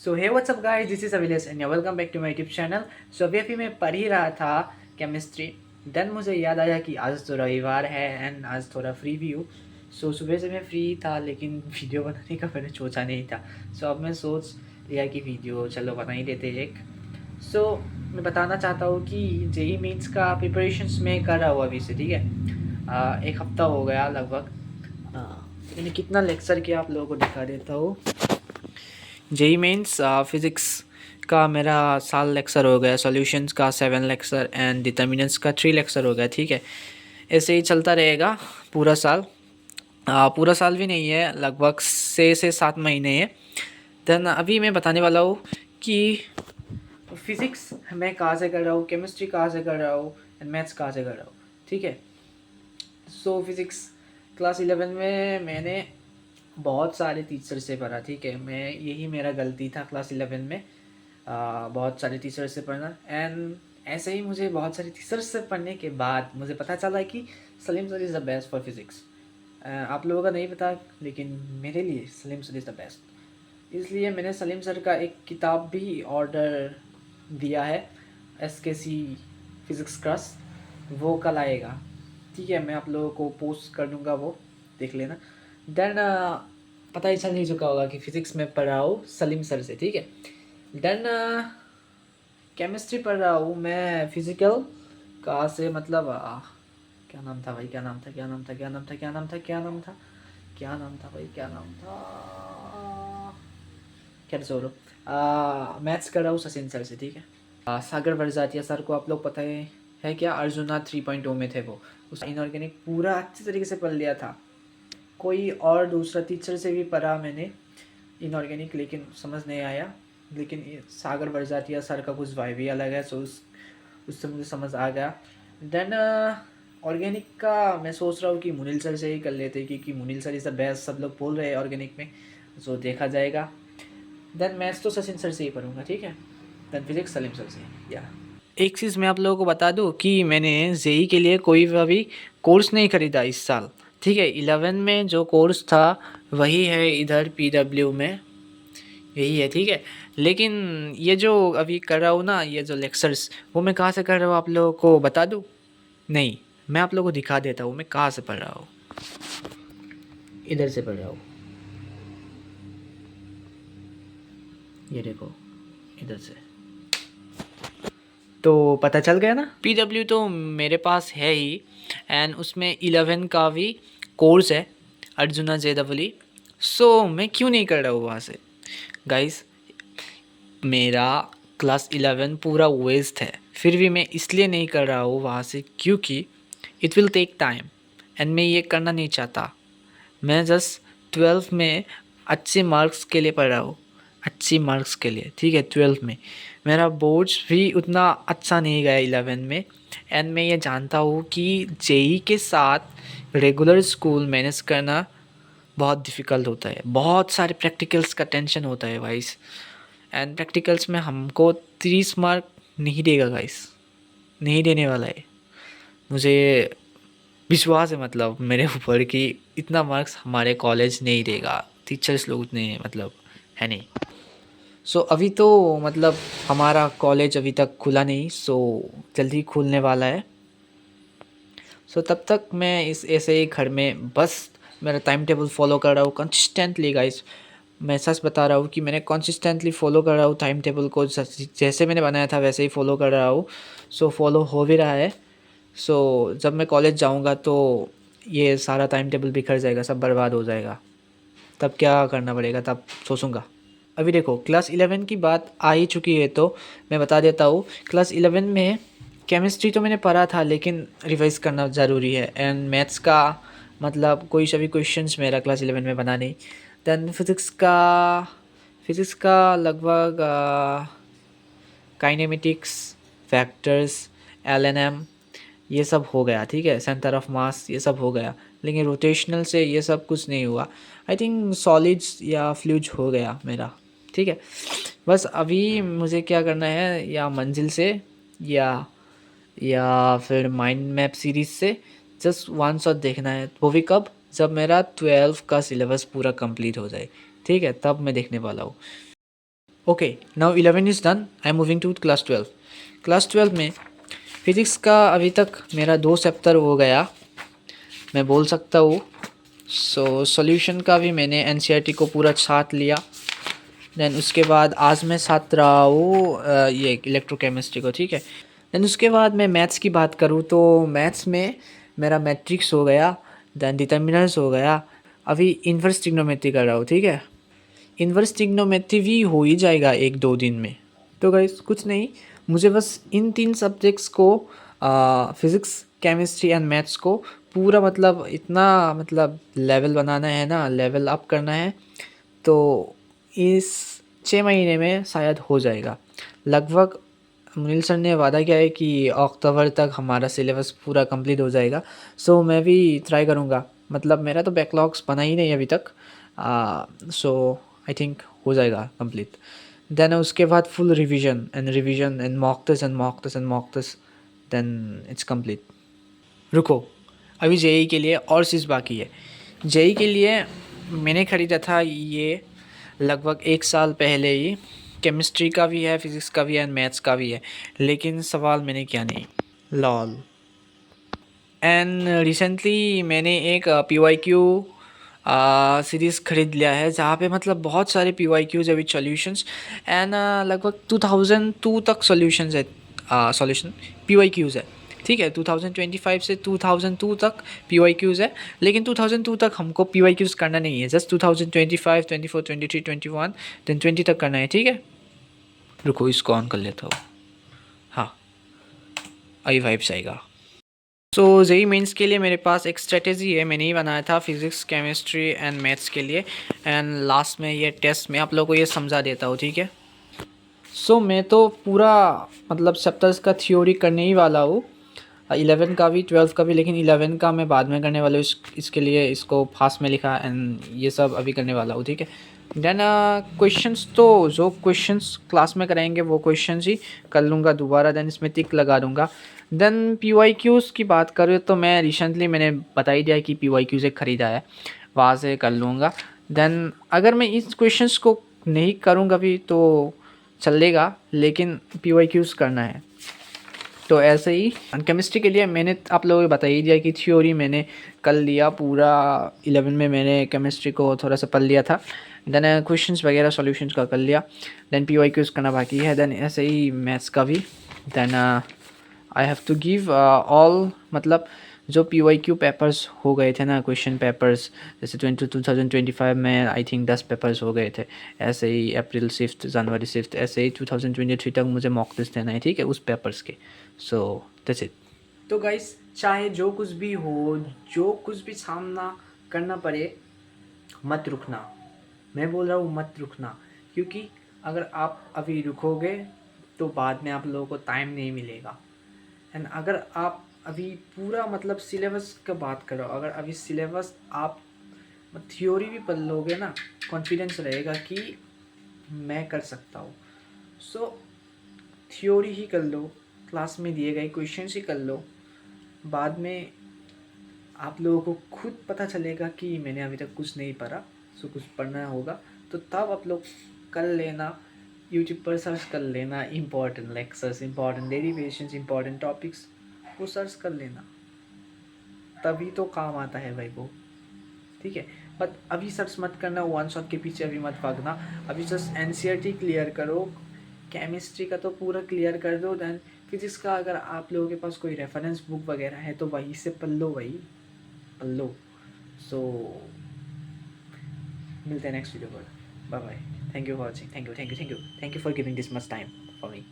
So hey what's up guys, this is Avilesh and welcome back to my YouTube channel. So अभी मैं पढ़ ही रहा था केमिस्ट्री। देन मुझे याद आया कि आज तो रविवार है एंड आज थोड़ा फ्री भी हूँ। सो सुबह से मैं फ्री था लेकिन वीडियो बनाने का मैंने सोचा नहीं था। सो अब मैं सोच लिया कि वीडियो चलो बना ही देते एक। सो मैं बताना चाहता हूँ कि जेई मीन्स का प्रिपरेशंस में कर रहा हूँ अभी से, ठीक है। एक हफ्ता हो गया लगभग। मैंने कितना लेक्चर किया आप लोगों को दिखा देता हूँ। जेई मेंस फिज़िक्स का मेरा साल लेक्चर हो गया, सॉल्यूशंस का 7 लेक्चर एंड डिटर्मिनेंट्स का 3 लेक्चर हो गया, ठीक है। ऐसे ही चलता रहेगा पूरा साल। पूरा साल भी नहीं है, लगभग 6 से 7 महीने है। देन अभी मैं बताने वाला हूँ कि फिज़िक्स मैं कहाँ से कर रहा हूँ, केमिस्ट्री कहाँ से कर रहा हूँ एंड मैथ्स कहाँ से कर रहा हूँ, ठीक है। सो फिज़िक्स क्लास 11 में मैंने बहुत सारे टीचर से पढ़ा, ठीक है। मैं यही मेरा गलती था क्लास 11 में, बहुत सारे टीचर से पढ़ना। एंड ऐसे ही मुझे बहुत सारे टीचर से पढ़ने के बाद मुझे पता चला कि Salim sir is the best for physics. आप लोगों का नहीं पता लेकिन मेरे लिए Salim sir is the best. इसलिए मैंने सलीम सर का एक किताब भी ऑर्डर दिया है, SKC फिज़िक्स क्रस। वो कल आएगा, ठीक है। मैं आप लोगों को पोस्ट कर दूँगा, वो देख लेना। देन पता ही चल नहीं चुका होगा कि फ़िज़िक्स में पढ़ रहा हूँ सलीम सर से, ठीक है। देन केमिस्ट्री पढ़ रहा हूँ मैं फिज़िकल का से, मतलब क्या नाम था भाई, क्या नाम था, क्या नाम था, क्या नाम था, क्या नाम था, क्या नाम था, क्या नाम था भाई, क्या नाम था, क्या छोड़ो। मैथ्स कर रहा हूँ सचिन सर से, ठीक है। सागर बरजातिया सर को आप लोग पता है क्या, अर्जुना 3.0 में थे वो। उस इनऑर्गेनिक पूरा अच्छे तरीके से पढ़ लिया था। कोई और दूसरा टीचर से भी पढ़ा मैंने इनऑर्गेनिक, लेकिन समझ नहीं आया। लेकिन सागर बरजातिया सर का कुछ वाइब ही अलग है, सो उससे मुझे समझ आ गया। देन ऑर्गेनिक का मैं सोच रहा हूँ कि मुनील सर से ही कर लेते, क्योंकि Munil sir is the best, सब लोग बोल रहे हैं ऑर्गेनिक में, सो देखा जाएगा। देन मैथ्स तो सचिन सर से ही पढ़ूंगा, ठीक है। देन फिजिक्स सलीम सर से, या एक चीज़ मैं आप लोगों को बता दूं कि मैंने जेई के लिए कोई भी कोर्स नहीं खरीदा इस साल, ठीक है। 11 में जो कोर्स था वही है इधर PW में, यही है, ठीक है। लेकिन ये जो अभी कर रहा हूँ ना, ये जो लेक्चर्स, वो मैं कहाँ से कर रहा हूँ आप लोगों को बता दूँ? नहीं, मैं आप लोगों को दिखा देता हूँ मैं कहाँ से पढ़ रहा हूँ। इधर से पढ़ रहा हूँ, ये देखो, इधर से। तो पता चल गया ना। PW तो मेरे पास है ही, एंड उसमें 11 का भी कोर्स है, अर्जुना JEE। सो मैं क्यों नहीं कर रहा हूँ वहाँ से गाइस। मेरा क्लास 11 पूरा वेस्ट है, फिर भी मैं इसलिए नहीं कर रहा हूँ वहाँ से क्योंकि it will take time and मैं ये करना नहीं चाहता। मैं जस्ट 12 में अच्छे मार्क्स के लिए पढ़ रहा हूँ, अच्छी मार्क्स के लिए, ठीक है। 12 में मेरा बोर्ड्स भी उतना अच्छा नहीं गया 11 में, एंड मैं ये जानता हूँ कि जेई के साथ रेगुलर स्कूल मैनेज करना बहुत डिफ़िकल्ट होता है। बहुत सारे प्रैक्टिकल्स का टेंशन होता है गाइस, एंड प्रैक्टिकल्स में हमको 30 मार्क नहीं देगा गाइस, नहीं देने वाला है। मुझे विश्वास है मतलब मेरे ऊपर कि इतना मार्क्स हमारे कॉलेज नहीं देगा, टीचर्स लोग उतने मतलब है नहीं। सो अभी तो मतलब हमारा कॉलेज अभी तक खुला नहीं, सो जल्दी खुलने वाला है। सो तब तक मैं इस ऐसे ही घर में बस मेरा टाइम टेबल फॉलो कर रहा हूँ कंसिस्टेंटली गाइस। मैं सच बता रहा हूँ कि मैंने कंसिस्टेंटली फॉलो कर रहा हूँ टाइम टेबल को, जैसे मैंने बनाया था वैसे ही फॉलो कर रहा हूँ। सो फॉलो हो भी रहा है। सो जब मैं कॉलेज जाऊँगा तो ये सारा टाइम टेबल बिखर जाएगा, सब बर्बाद हो जाएगा। तब क्या करना पड़ेगा तब सोचूंगा। अभी देखो क्लास 11 की बात आ ही चुकी है तो मैं बता देता हूँ। क्लास 11 में केमिस्ट्री तो मैंने पढ़ा था लेकिन रिवाइज करना ज़रूरी है, एंड मैथ्स का मतलब कोई सभी क्वेश्चंस मेरा क्लास 11 में बना नहीं। देन फिज़िक्स का लगभग काइनेमेटिक्स, फैक्टर्स, LNM ये सब हो गया, ठीक है। सेंटर ऑफ मास ये सब हो गया, लेकिन रोटेशनल से ये सब कुछ नहीं हुआ। आई थिंक सॉलिड्स या फ्लूइड्स हो गया मेरा, ठीक है। बस अभी मुझे क्या करना है, या मंजिल से या फिर माइंड मैप सीरीज़ से जस्ट वन शॉट देखना है। वो भी कब, जब मेरा 12 का सिलेबस पूरा कंप्लीट हो जाए, ठीक है, तब मैं देखने वाला हूँ। Okay, now 11 is done, I am moving to class 12। Class 12 में फिज़िक्स का अभी तक मेरा 2 चैप्टर हो गया, मैं बोल सकता हूँ। सो सॉल्यूशन का भी मैंने एनसीईआरटी को पूरा साथ लिया। देन उसके बाद आज मैं साथ रहा हूँ ये इलेक्ट्रोकेमिस्ट्री को, ठीक है। देन उसके बाद मैं मैथ्स की बात करूँ तो मैथ्स में मेरा मैट्रिक्स हो गया, देन डिटर्मिनल्स हो गया, अभी इन्वर्स ट्रिग्नोमेट्री कर रहा हूँ, ठीक है। इन्वर्स ट्रिग्नोमेट्री भी हो ही जाएगा 1-2 दिन में। तो गाइस कुछ नहीं, मुझे बस इन 3 सब्जेक्ट्स को फिज़िक्स, केमिस्ट्री एंड मैथ्स को पूरा मतलब इतना मतलब लेवल बनाना है ना, लेवल अप करना है। तो इस 6 महीने में शायद हो जाएगा लगभग। मुनील सर ने वादा किया है कि अक्टूबर तक हमारा सिलेबस पूरा कंप्लीट हो जाएगा। सो मैं भी ट्राई करूँगा, मतलब मेरा तो बैकलॉग्स बना ही नहीं अभी तक। सो आई थिंक हो जाएगा कंप्लीट। देन उसके बाद full revision and mock test and mock test and mock test, then it's complete. रुको, अभी जेई के लिए और चीज़ बाकी है। जेई के लिए मैंने ख़रीदा था ये लगभग 1 साल पहले ही। केमिस्ट्री का भी है, फिज़िक्स का भी है एंड मैथ्स का भी है, लेकिन सवाल मैंने किया नहीं। लॉल। एंड रिसेंटली मैंने एक PYQ सीरीज़ ख़रीद लिया है, जहाँ पे मतलब बहुत सारे PYQs है विद सॉल्यूशंस एंड लगभग 2002 तक सॉल्यूशंस है, सॉल्यूशन PYQs है, ठीक है। 2025 से 2002 तक PYQs है, लेकिन 2002 तक हमको PYQs करना नहीं है, जस्ट 2025, 24, 23, 21 देन 20 तक करना है, ठीक है। रुको इसको ऑन कर लेता हूँ। हाँ, आई वाइब्स आएगा। सो जेई मेंस के लिए मेरे पास एक स्ट्रेटेजी है, मैंने ही बनाया था फिज़िक्स, केमिस्ट्री एंड मैथ्स के लिए। एंड लास्ट में ये टेस्ट में आप लोगों को ये समझा देता हूँ, ठीक है। सो मैं तो पूरा मतलब चैप्टर्स का थ्योरी करने ही वाला हूँ, 11 का भी 12 का भी, लेकिन 11 का मैं बाद में करने वाला हूँ। इसके लिए इसको फास्ट में लिखा एंड ये सब अभी करने वाला हूँ, ठीक है। देन क्वेश्चंस तो जो क्वेश्चंस क्लास में कराएंगे वो क्वेश्चंस ही कर लूँगा दोबारा, देन इसमें टिक लगा दूँगा। देन PYQs की बात करें तो मैं रिसेंटली मैंने बता ही दिया कि PYQs एक ख़रीदा है, वहाँ से कर लूँगा। देन अगर मैं इस क्वेश्चंस को नहीं करूँगा भी तो चलेगा, लेकिन PYQs करना है। तो ऐसे ही केमिस्ट्री के लिए मैंने आप लोगों को बता ही दिया कि थ्योरी मैंने कर लिया पूरा। 11 में मैंने केमिस्ट्री को थोड़ा सा पढ़ लिया था, देन क्वेश्चंस वगैरह सॉल्यूशंस का कर लिया, देन PYQs करना बाकी है, देन ऐसे ही मैथ्स का भी। Then I have to give all, मतलब जो PYQ पेपर्स हो गए थे ना, क्वेश्चन पेपर्स, जैसे 2025 में आई थिंक 10 पेपर्स हो गए थे। ऐसे ही अप्रैल 5th, जनवरी 5th, ऐसे ही 2023 तक मुझे मॉक टेस्ट देना है, ठीक है, उस पेपर्स के। So that's it. तो गाइस, चाहे जो कुछ भी हो, जो कुछ भी सामना करना पड़े, मत रुकना। मैं बोल रहा हूँ मत रुकना, क्योंकि अगर आप अभी रुकोगे तो बाद में आप लोगों को टाइम नहीं मिलेगा। एंड अगर आप अभी पूरा मतलब सिलेबस का बात करो, अगर अभी सिलेबस आप थ्योरी भी पढ़ लोगे ना, कॉन्फिडेंस रहेगा कि मैं कर सकता हूँ। सो थ्योरी ही कर लो, क्लास में दिए गए क्वेश्चन ही कर लो, बाद में आप लोगों को खुद पता चलेगा कि मैंने अभी तक कुछ नहीं पढ़ा, सो कुछ पढ़ना होगा, तो तब आप लोग कर लेना, यूट्यूब पर सर्च कर लेना important lectures, important derivations, important topics, वो सर्च कर लेना, तभी तो काम आता है भाई वो, ठीक है। बट अभी सर्च मत करना, वन शॉट के पीछे अभी मत भागना, अभी जस्ट NCERT क्लियर करो, केमिस्ट्री का तो पूरा क्लियर कर दो, देन फिजिक्स का अगर आप लोगों के पास कोई रेफरेंस बुक वगैरह है तो वहीं से पढ़ लो, वही पढ़ लो। सो मिलते हैं नेक्स्ट वीडियो पर, bye bye, thank you for watching, thank you for giving this much time for me.